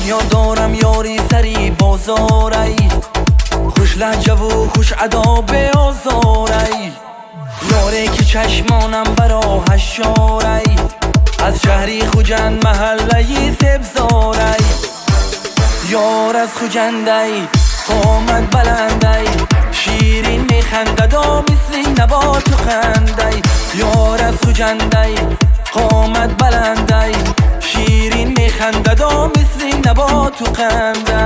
دنیا دارم یاری سری بازاری، خوش لحجه و خوش ادا به آزاری، یاری که چشمانم برا هشاری، از شهری خوجند محله سبزاری، یار از خوجندی قامت بلندی، شیرین میخنددا مثل نبات و خندی، یار از خوجندی قامت بلندی، شیرین میخنددا مثل نبات و خندی.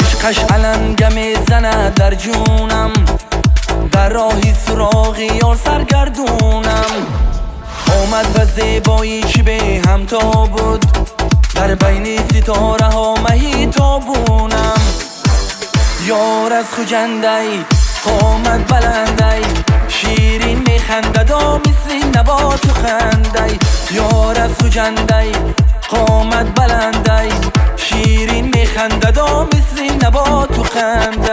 عشقش علنگه میزنه در جونم، در راهی سراغی یار سرگردونم، آمد به زیبایی چی به همتا بود، در بین ستاره ها مهی تابونم، یار از خوجندی قامت بلندی، شیرین میخنددا مثل نبات و خندی، یار از خوجندی قامت بلندی، شیرین میخنددا مثل نبات و خندی.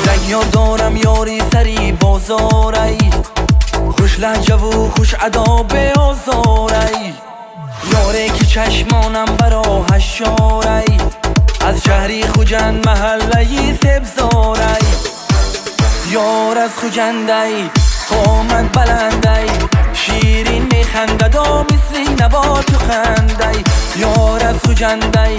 دنیا دارم یاری سری بازاری، خوش لحجه و خوش ادا به آزاری، یاری که چشمانم برا هشاری، از شهری خوجند محله سبزاری، یار از خوجندی قامت بلندی، شیرین میخنددا مثل نبات و خندی، یار از خوجندی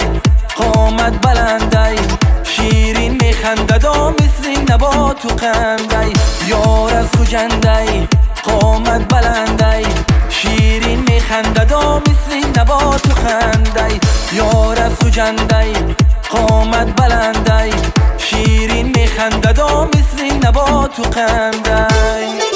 قامت بلندی، شیرین میخنددا مثل نبات و خندی، یار از خوجندی قامت بلندی، شیرین میخنددا مثل نبات و خندی، یار از خوجندی قامت بلندی، شیرین میخنددا مثل نبات و خندی.